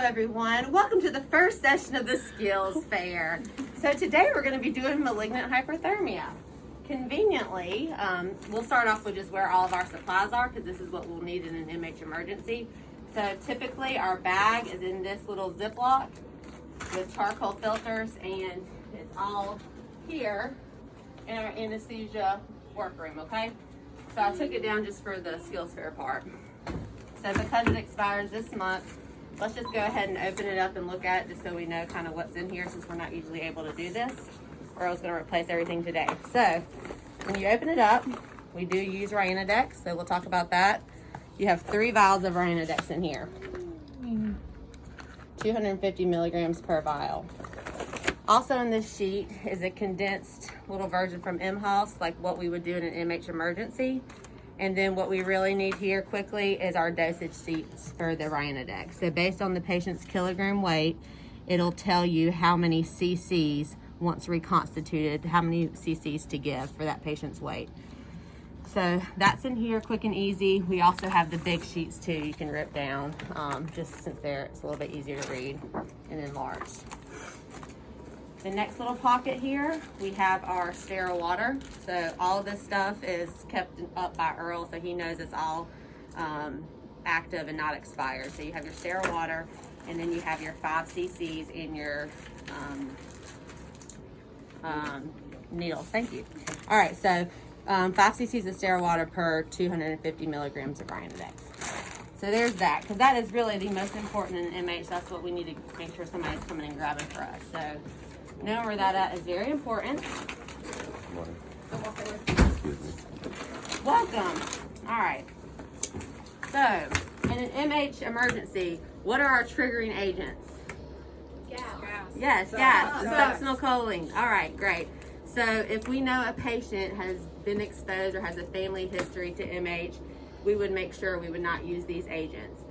everyone. Welcome to the first session of the Skills Fair. So today we're going to be doing malignant hyperthermia. Conveniently, we'll start off with just where all of our supplies are because this is what we'll need in an MH emergency. So typically our bag is in this little Ziploc with charcoal filters, and it's all here in our anesthesia workroom, okay? So I took it down just for the Skills Fair part. So because it expires this month, let's just go ahead and open it up and look at it just so we know kind of what's in here, since we're not usually able to do this, or I was going to replace everything today. So when you open it up, we do use Ryanodex, so we'll talk about that. You have 3 vials of Ryanodex in here. 250 milligrams per vial. Also in this sheet is a condensed little version from M-House, like what we would do in an MH emergency. And then what we really need here quickly is our dosage sheets for the Ryanodex. So based on the patient's kilogram weight, it'll tell you how many cc's, once reconstituted, how many cc's to give for that patient's weight. So that's in here, quick and easy. We also have the big sheets too, you can rip down, just since it's a little bit easier to read and enlarged. The next little pocket here, we have our sterile water. So all of this stuff is kept up by Earl, so he knows it's all active and not expired. So you have your sterile water, and then you have your 5 cc's in your needles. Thank you. All right, so 5 cc's of sterile water per 250 milligrams of Ryanodex. So there's that, because that is really the most important in MH. That's what we need to make sure somebody's coming and grabbing for us. So knowing where that at is very important. Welcome. All right. So, in an MH emergency, what are our triggering agents? Gas. Yes, gas. Succinylcholine. All right, great. So, if we know a patient has been exposed or has a family history to MH, we would make sure we would not use these agents.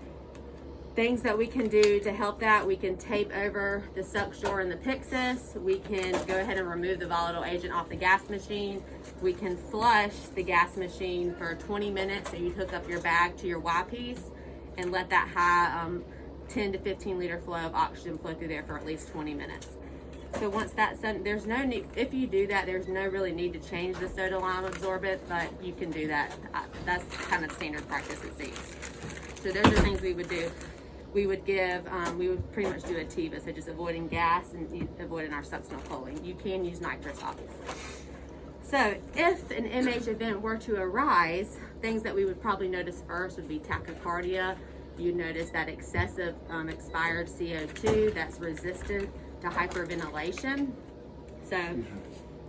Things that we can do to help that, we can tape over the Sucxure and the Pyxis. We can go ahead and remove the volatile agent off the gas machine. We can flush the gas machine for 20 minutes. So you hook up your bag to your Y-piece and let that high 10 to 15 liter flow of oxygen flow through there for at least 20 minutes. So once that's done, there's no need, if you do that, there's no really need to change the soda lime absorbent, but you can do that. That's kind of standard practice, it seems. So those are things we would do. We would give, we would pretty much do a TIVA, so just avoiding gas and avoiding our succinylcholine. You can use nitrous, obviously. So if an MH event were to arise, things that we would probably notice first would be tachycardia. You'd notice that excessive expired CO2 that's resistant to hyperventilation. So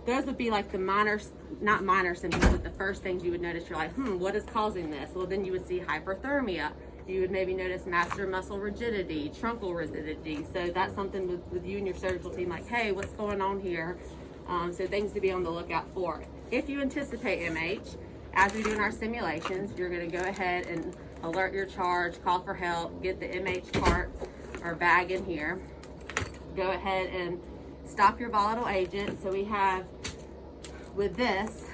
those would be like the minor, not minor symptoms, but the first things you would notice. You're like, what is causing this? Well, then you would see hyperthermia. You would maybe notice masseter muscle rigidity, truncal rigidity. So that's something with you and your surgical team, like, hey, what's going on here? So things to be on the lookout for. If you anticipate MH, as we do in our simulations, you're gonna go ahead and alert your charge, call for help, get the MH cart or bag in here. Go ahead and stop your volatile agent. So we have, with this,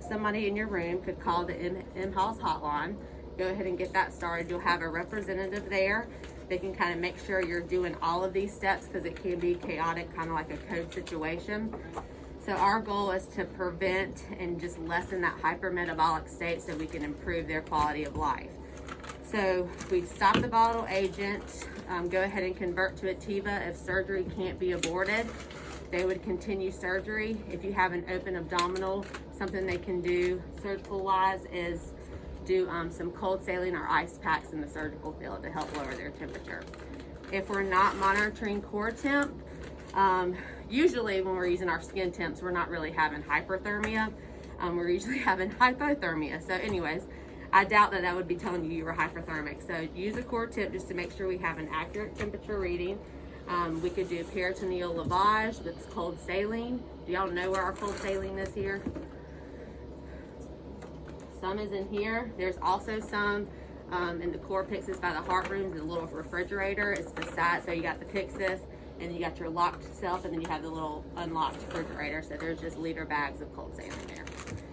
somebody in your room could call the M-House hotline. Go ahead and get that started. You'll have a representative there. They can kind of make sure you're doing all of these steps because it can be chaotic, kind of like a code situation. So our goal is to prevent and just lessen that hypermetabolic state so we can improve their quality of life. So we stop the volatile agent, go ahead and convert to a TIVA. If surgery can't be aborted, they would continue surgery. If you have an open abdominal, something they can do surgical-wise is do some cold saline or ice packs in the surgical field to help lower their temperature. If we're not monitoring core temp, usually when we're using our skin temps, we're not really having hyperthermia. We're usually having hypothermia. So anyways, I doubt that would be telling you were hyperthermic. So use a core temp just to make sure we have an accurate temperature reading. We could do peritoneal lavage with cold saline. Do y'all know where our cold saline is here? Some is in here. There's also some in the core Pyxis by the heart rooms, the little refrigerator. It's beside, so you got the Pyxis, and you got your locked shelf, and then you have the little unlocked refrigerator. So there's just liter bags of cold saline there.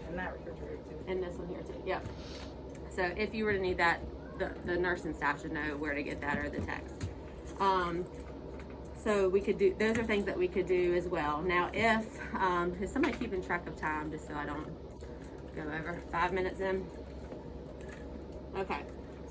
And that refrigerator too. And this one here too, yep. So if you were to need that, the nursing staff should know where to get that, or the text. So we could do, those are things that we could do as well. Now if, is somebody keeping track of time just so I don't go over 5 minutes in? Okay,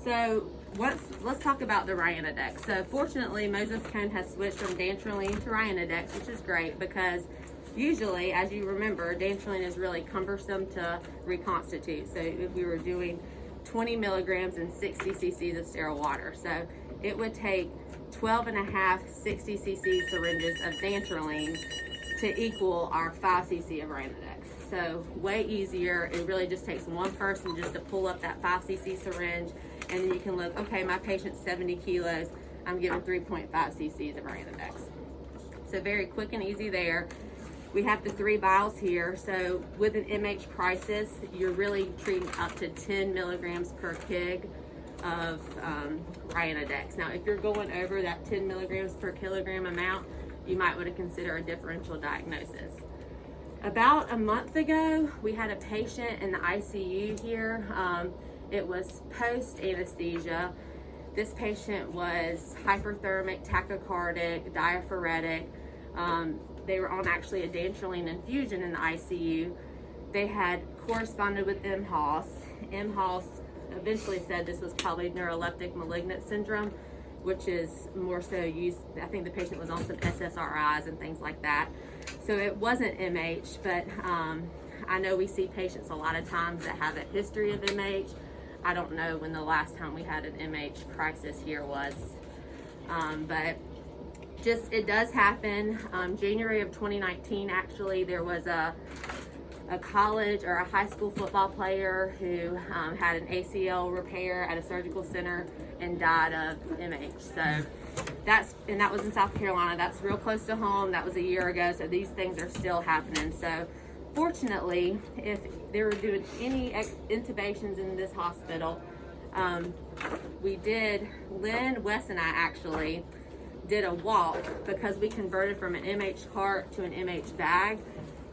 so let's talk about the Ryanodex. So fortunately, Moses Cone has switched from dantrolene to Ryanodex, which is great because usually, as you remember, dantrolene is really cumbersome to reconstitute. So if we were doing 20 milligrams and 60 cc's of sterile water. So it would take 12 and a half 60 cc syringes of dantrolene to equal our 5 cc of Ryanodex. So way easier. It really just takes one person just to pull up that 5 cc syringe, and then you can look, okay, my patient's 70 kilos. I'm giving 3.5 cc's of Ryanodex. So very quick and easy there. We have the 3 vials here. So with an MH crisis, you're really treating up to 10 milligrams per kg of Ryanodex. Now, if you're going over that 10 milligrams per kilogram amount, you might want to consider a differential diagnosis. About a month ago, we had a patient in the ICU here. It was post-anesthesia. This patient was hyperthermic, tachycardic, diaphoretic. They were on actually a dantrolene infusion in the ICU. They had corresponded with MHOS. MHOS eventually said this was probably neuroleptic malignant syndrome, which is more so used, I think the patient was on some SSRIs and things like that. So it wasn't MH, but I know we see patients a lot of times that have a history of MH. I don't know when the last time we had an MH crisis here was, but just, it does happen. January of 2019, actually, there was a college or a high school football player who had an ACL repair at a surgical center and died of MH. So that was in South Carolina. That's real close to home. That was a year ago. So these things are still happening. So fortunately, if they were doing any intubations in this hospital, Lynn, Wes, and I actually did a walk because we converted from an MH cart to an MH bag.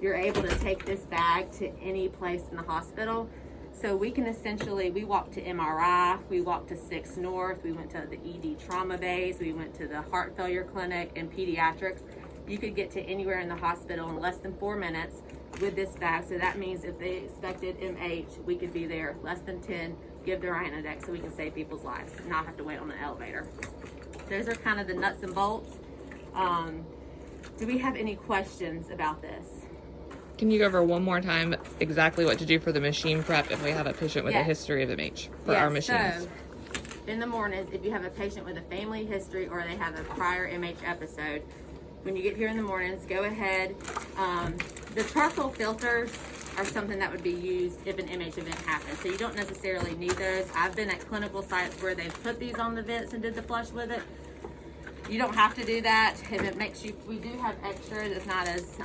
You're able to take this bag to any place in the hospital. So we can essentially, we walked to MRI, we walked to 6 North, we went to the ED trauma bays, we went to the heart failure clinic and pediatrics. You could get to anywhere in the hospital in less than 4 minutes with this bag. So that means if they expected MH, we could be there less than 10, give the Ryanodex so we can save people's lives, not have to wait on an elevator. Those are kind of the nuts and bolts. Do we have any questions about this? Can you go over one more time exactly what to do for the machine prep if we have a patient with a history of MH for our machines? So in the mornings, if you have a patient with a family history or they have a prior MH episode, when you get here in the mornings, go ahead. The charcoal filters are something that would be used if an MH event happens. So you don't necessarily need those. I've been at clinical sites where they've put these on the vents and did the flush with it. You don't have to do that. If it makes you, we do have extra that's not as,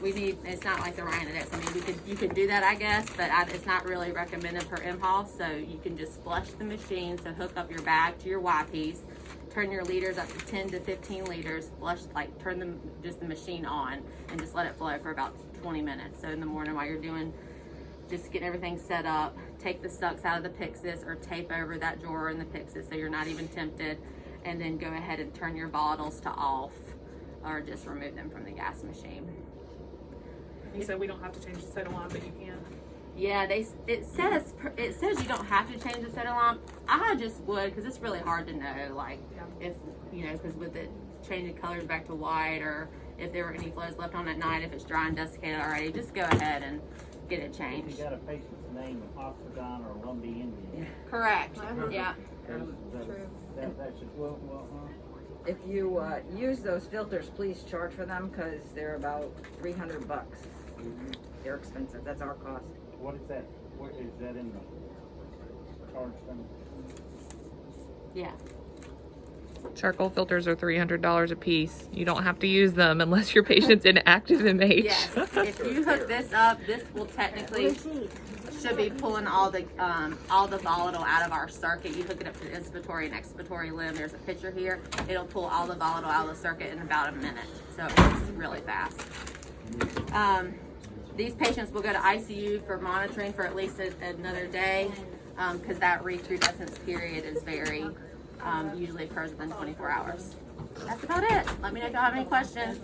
it's not like the Ryanodex. I mean, you could do that, I guess, but it's not really recommended for MHOS. So you can just flush the machine. So hook up your bag to your Y piece, turn your liters up to 10 to 15 liters, flush, like turn the machine on and just let it flow for about 20 minutes. So in the morning while you're doing, just getting everything set up, take the sucks out of the Pyxis or tape over that drawer in the Pyxis so you're not even tempted, and then go ahead and turn your bottles to off or just remove them from the gas machine. You said we don't have to change the soda line, but you can. Yeah, it says you don't have to change the soda lamp. I just would, because it's really hard to know, like if because with it changing colors back to white, or if there were any flows left on at night, if it's dry and desiccated already, just go ahead and get it changed. You got a patient's name of Oxidon or Lumbee Indian. Correct. Yeah. True. That should, If you use those filters, please charge for them because they're about $300. They're expensive. That's our cost. what is that? Where is that in the charge thing? Yeah. Charcoal filters are $300 a piece. You don't have to use them unless your patient's in active MH. Yes. If you hook this up, this will technically should be pulling all the volatile out of our circuit. You hook it up to the inspiratory and expiratory limb. There's a picture here. It'll pull all the volatile out of the circuit in about a minute. So it works really fast. These patients will go to ICU for monitoring for at least another day because that recrudescence period is very usually occurs within 24 hours. That's about it. Let me know if y'all have any questions.